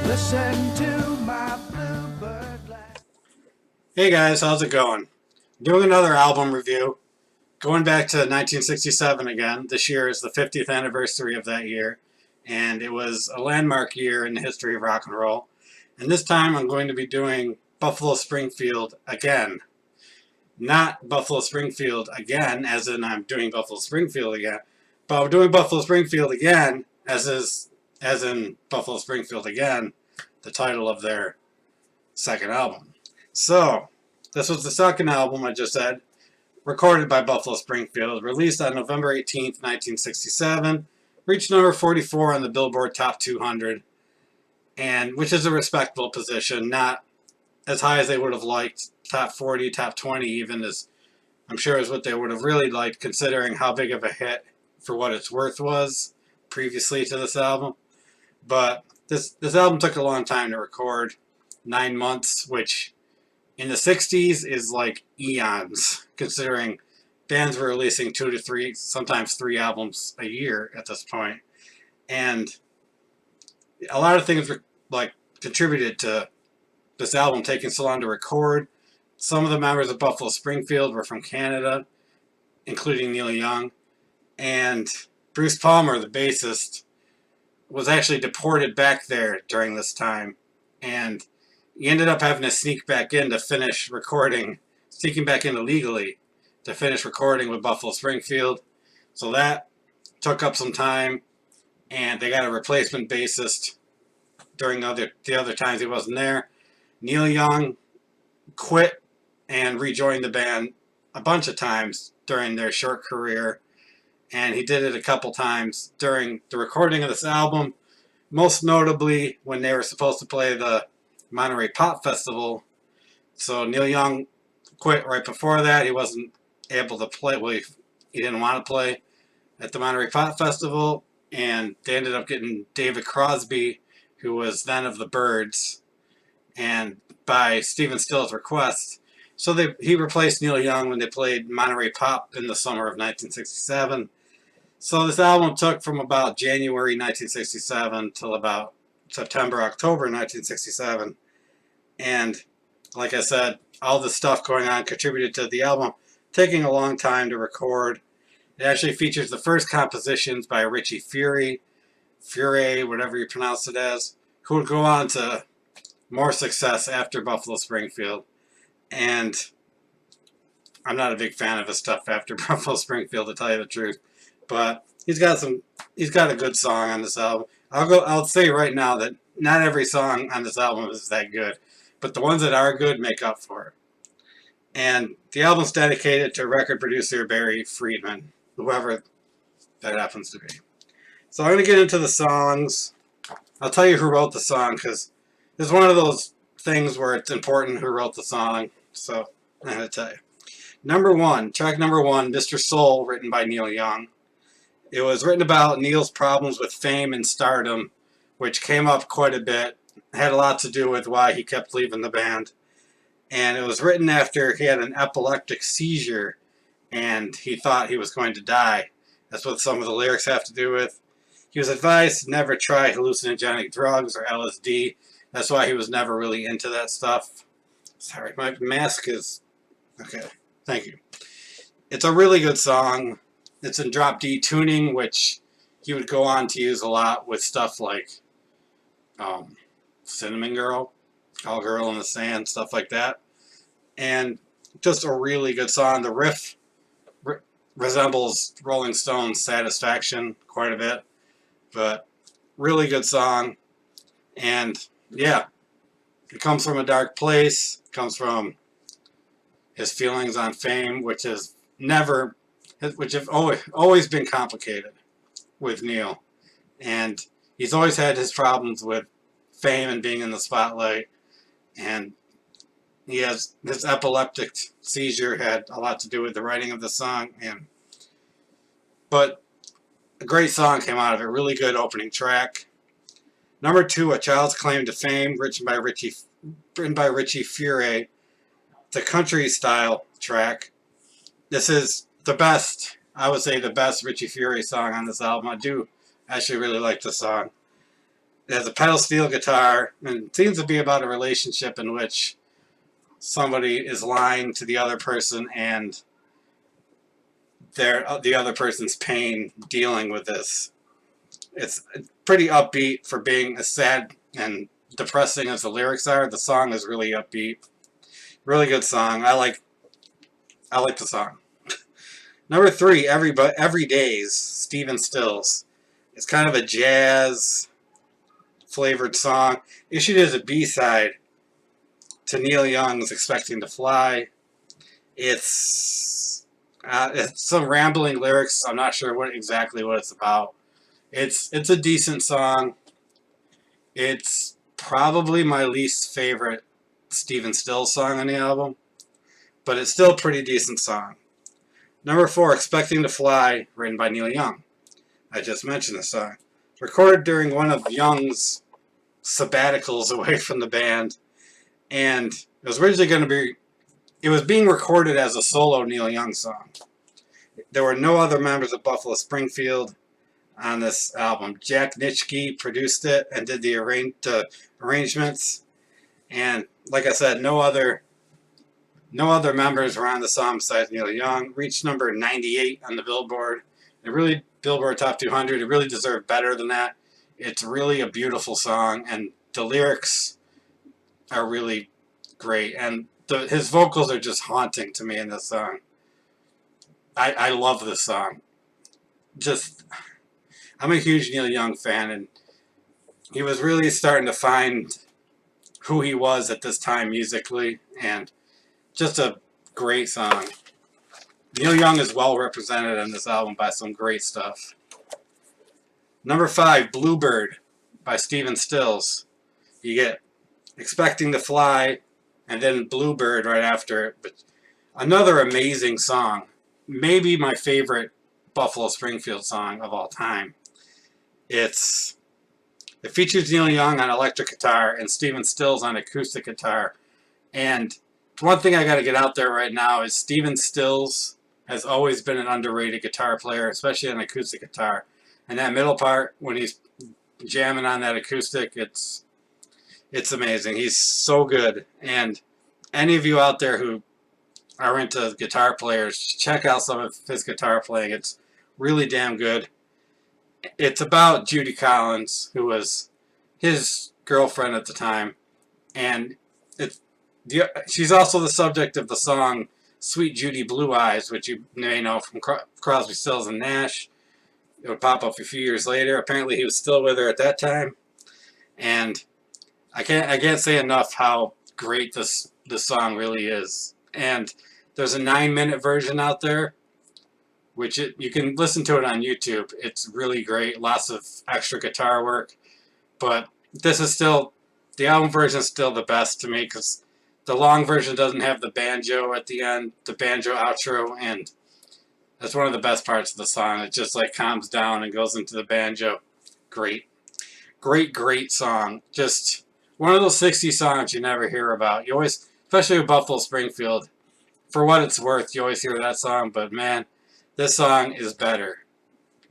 Listen to my bluebird laugh. Hey guys, how's it going? Doing another album review. Going back to 1967 again. This year is the 50th anniversary of that year, and it was a landmark year in the history of rock and roll. And this time I'm going to be doing Buffalo Springfield again. Not Buffalo Springfield again, as in I'm doing Buffalo Springfield again, but I'm doing Buffalo Springfield again, as in Buffalo Springfield again, the title of their second album. So, this was the second album, I just said, recorded by Buffalo Springfield, released on November 18th, 1967, reached number 44 on the Billboard Top 200, and which is a respectable position, not as high as they would have liked, top 40, top 20 even, as I'm sure is what they would have really liked, considering how big of a hit For What It's Worth was previously to this album. But this album took a long time to record, 9 months, which in the 60s is like eons, considering bands were releasing 2 to 3, sometimes 3 albums a year at this point. And a lot of things were like contributed to this album taking so long to record. Some of the members of Buffalo Springfield were from Canada, including Neil Young. And Bruce Palmer, the bassist, was actually deported back there during this time. And he ended up having to sneak back in to finish recording, sneaking back in illegally to finish recording with Buffalo Springfield. So that took up some time, and they got a replacement bassist during the other times he wasn't there. Neil Young quit and rejoined the band a bunch of times during their short career, and he did it a couple times during the recording of this album, most notably when they were supposed to play the Monterey Pop Festival. So Neil Young quit right before that. He wasn't able to play. Well, he didn't want to play at the Monterey Pop Festival, and they ended up getting David Crosby, who was then of the Byrds, and by Stephen Still's request. So he replaced Neil Young when they played Monterey Pop in the summer of 1967. So this album took from about January 1967 till about September, October 1967. And like I said, all the stuff going on contributed to the album taking a long time to record. It actually features the first compositions by Richie Furay, whatever you pronounce it as, who would go on to more success after Buffalo Springfield. And I'm not a big fan of his stuff after Buffalo Springfield, to tell you the truth. But he's got a good song on this album. I'll say right now that not every song on this album is that good, but the ones that are good make up for it. And the album's dedicated to record producer Barry Friedman, whoever that happens to be. So I'm going to get into the songs. I'll tell you who wrote the song, because it's one of those things where it's important who wrote the song. So I'm going to tell you. Track number one, Mr. Soul, written by Neil Young. It was written about Neil's problems with fame and stardom, which came up quite a bit. It had a lot to do with why he kept leaving the band. And it was written after he had an epileptic seizure, and he thought he was going to die. That's what some of the lyrics have to do with. He was advised to never try hallucinogenic drugs or LSD. That's why he was never really into that stuff. Sorry, my mask is... Okay, thank you. It's a really good song. It's in drop D tuning, which he would go on to use a lot with stuff like Cinnamon Girl, Call Girl in the Sand, stuff like that. And just a really good song. The riff resembles Rolling Stones' Satisfaction quite a bit, but really good song. And yeah, it comes from a dark place. It comes from his feelings on fame, which have always been complicated with Neil. And he's always had his problems with fame and being in the spotlight. And this epileptic seizure had a lot to do with the writing of the song. But a great song came out of it. Really good opening track. Number two, A Child's Claim to Fame, written by Richie Furay. It's a country style track. This is the best, I would say the best Richie Furay song on this album. I do actually really like the song. It has a pedal steel guitar, and it seems to be about a relationship in which somebody is lying to the other person, and the other person's pain dealing with this. It's pretty upbeat for being as sad and depressing as the lyrics are. The song is really upbeat. Really good song. I like the song. Number 3, Every Days, Stephen Stills. It's kind of a jazz flavored song. Issued as a B-side to Neil Young's Expecting to Fly. It's some rambling lyrics. I'm not sure exactly what it's about. It's a decent song. It's probably my least favorite Stephen Stills song on the album, but it's still a pretty decent song. Number 4, Expecting to Fly, written by Neil Young. I just mentioned this song. Recorded during one of Young's sabbaticals away from the band, and it was originally going to be, it was being recorded as a solo Neil Young song. There were no other members of Buffalo Springfield on this album. Jack Nitschke produced it and did the arrangements, and like I said, no other members were on the song besides Neil Young. Reached number 98 on the Billboard. Billboard Top 200. It really deserved better than that. It's really a beautiful song, and the lyrics are really great, and his vocals are just haunting to me in this song. I love this song. I'm a huge Neil Young fan, and he was really starting to find who he was at this time musically, and just a great song. Neil Young is well represented on this album by some great stuff. Number 5, Bluebird by Stephen Stills. You get Expecting to Fly and then Bluebird right after it. But another amazing song. Maybe my favorite Buffalo Springfield song of all time. It features Neil Young on electric guitar and Stephen Stills on acoustic guitar. And one thing I got to get out there right now is Stephen Stills has always been an underrated guitar player, especially on acoustic guitar. And that middle part, when he's jamming on that acoustic, it's amazing. He's so good. And any of you out there who are into guitar players, check out some of his guitar playing. It's really damn good. It's about Judy Collins, who was his girlfriend at the time, and she's also the subject of the song Sweet Judy Blue Eyes, which you may know from Crosby, Stills and Nash. It would pop up a few years later. Apparently he was still with her at that time, and I can't say enough how great this song really is. And there's a 9-minute version out there, which you can listen to it on YouTube. It's really great. Lots of extra guitar work. But the album version is still the best to me, because the long version doesn't have the banjo at the end, the banjo outro, and that's one of the best parts of the song. It just like calms down and goes into the banjo. Great. Great song. Just one of those 60s songs you never hear about. You always, especially with Buffalo Springfield, for what it's worth, you always hear that song, but man, this song is better.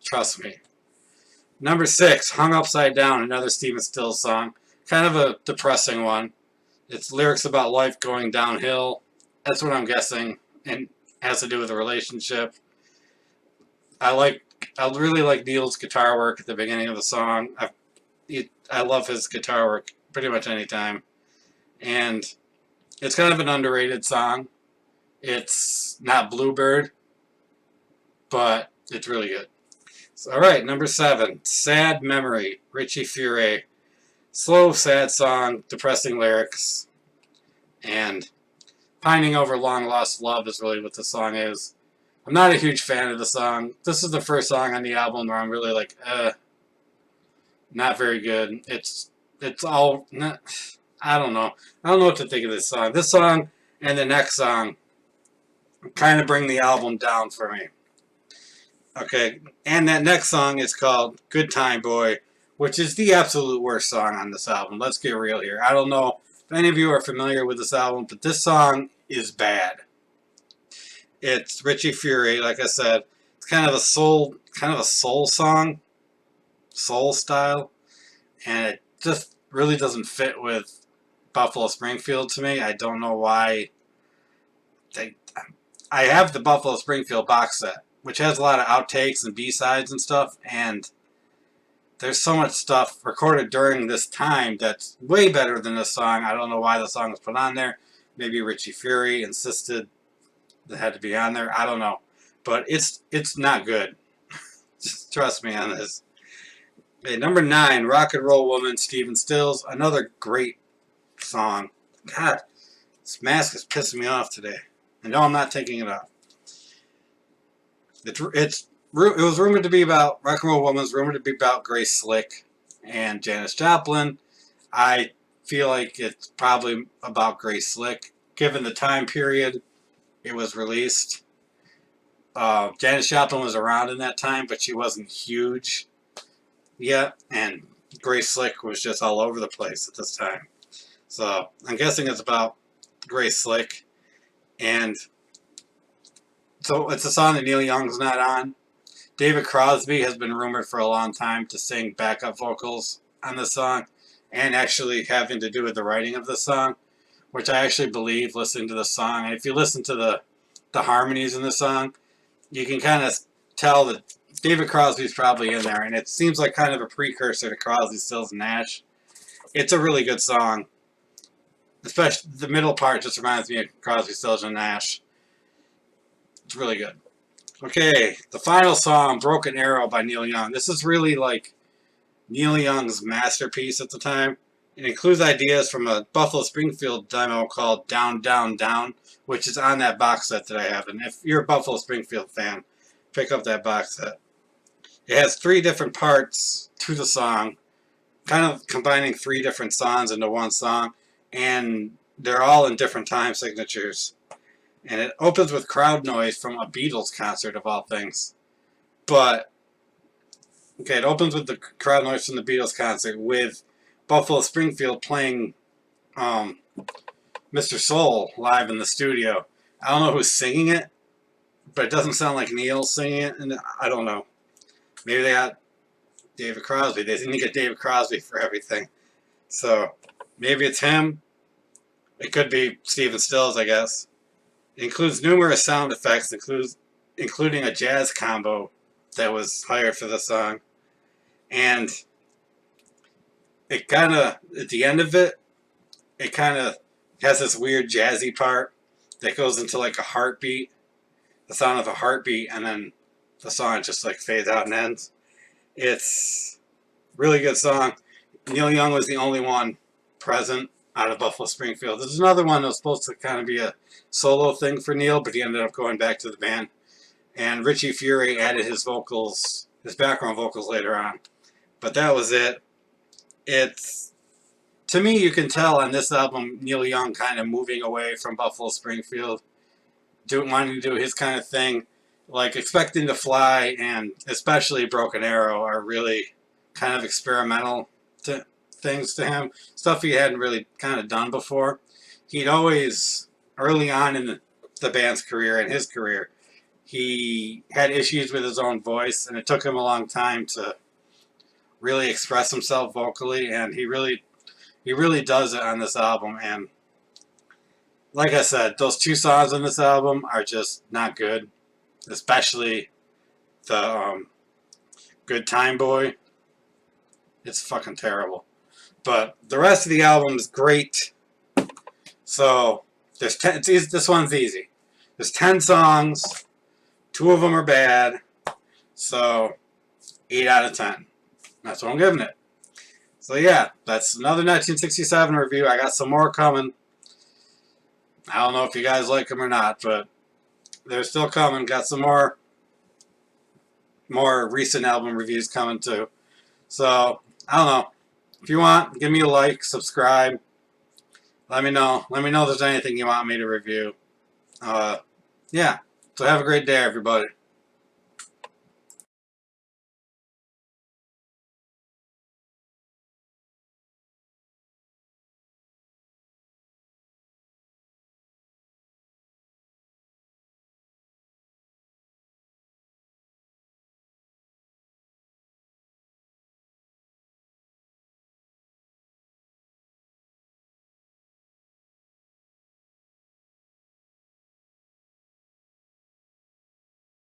Trust me. Number 6, Hung Upside Down, another Stephen Stills song. Kind of a depressing one. It's lyrics about life going downhill. That's what I'm guessing, and has to do with a relationship. I really like Neil's guitar work at the beginning of the song. I love his guitar work pretty much any time. And it's kind of an underrated song. It's not Bluebird, but it's really good. So, alright, number 7, Sad Memory, Richie Furay. Slow, sad song, depressing lyrics, and pining over long lost love is really what the song is. I'm not a huge fan of the song. This is the first song on the album where I'm really like, not very good. It's all, I don't know. I don't know what to think of this song. This song and the next song kind of bring the album down for me. Okay, and that next song is called Goodtime Boy, which is the absolute worst song on this album. Let's get real here. I don't know if any of you are familiar with this album, but this song is bad. It's Richie Furay, like I said. It's kind of a soul song, soul style, and just really doesn't fit with Buffalo Springfield to me. I don't know why. They, I have the Buffalo Springfield box set, which has a lot of outtakes and B-sides and stuff, and there's so much stuff recorded during this time that's way better than this song. I don't know why the song was put on there. Maybe Richie Fury insisted that had to be on there. I don't know. But it's not good. Just trust me on this. Okay, number 9, Rock and Roll Woman, Stephen Stills. Another great song. God, this mask is pissing me off today. I know I'm not taking it off. It was rumored to be about, Rock and Roll Woman was rumored to be about Grace Slick and Janis Joplin. I feel like it's probably about Grace Slick, given the time period it was released. Janis Joplin was around in that time, but she wasn't huge yet, and Grace Slick was just all over the place at this time. So I'm guessing it's about Grace Slick, and so it's a song that Neil Young's not on. David Crosby has been rumored for a long time to sing backup vocals on this song, and actually having to do with the writing of this song, which I actually believe listening to the song. And if you listen to the harmonies in the song, you can kind of tell that David Crosby's probably in there, and it seems like kind of a precursor to Crosby, Stills, and Nash. It's a really good song. Especially the middle part just reminds me of Crosby, Stills, and Nash. It's really good. Okay, the final song, Broken Arrow by Neil Young. This is really like Neil Young's masterpiece at the time. It includes ideas from a Buffalo Springfield demo called Down, Down, Down, which is on that box set that I have. And if you're a Buffalo Springfield fan, pick up that box set. It has 3 different parts to the song, kind of combining 3 different songs into one song, and they're all in different time signatures. And it opens with crowd noise from a Beatles concert, of all things. But, okay, it opens with the crowd noise from the Beatles concert with Buffalo Springfield playing Mr. Soul live in the studio. I don't know who's singing it, but it doesn't sound like Neil singing it, and I don't know. Maybe they got David Crosby. They didn't get David Crosby for everything. So, maybe it's him. It could be Stephen Stills, I guess. It includes numerous sound effects, including a jazz combo that was hired for the song. And it kind of, at the end of it, it kind of has this weird jazzy part that goes into like a heartbeat, the sound of a heartbeat, and then the song just like fades out and ends. It's a really good song. Neil Young was the only one present out of Buffalo Springfield. There's another one that was supposed to kind of be a solo thing for Neil, but he ended up going back to the band. And Richie Fury added his vocals, his background vocals later on. But that was it. It's, to me, you can tell on this album, Neil Young kind of moving away from Buffalo Springfield, wanting to do his kind of thing. Like Expecting to Fly and especially Broken Arrow are really kind of experimental things to him. Stuff he hadn't really kind of done before. He'd always, early on in the band's career and his career, he had issues with his own voice, and it took him a long time to really express himself vocally, and he really does it on this album. And like I said, those 2 songs on this album are just not good, especially the Goodtime Boy. It's fucking terrible. But the rest of the album is great. So there's 10. This one's easy. There's 10 songs. 2 of them are bad. So 8 out of 10. That's what I'm giving it. So yeah, that's another 1967 review. I got some more coming. I don't know if you guys like them or not, but they're still coming. Got some more recent album reviews coming too. So I don't know. If you want, give me a like, subscribe. Let me know. Let me know if there's anything you want me to review. Yeah. So have a great day, everybody.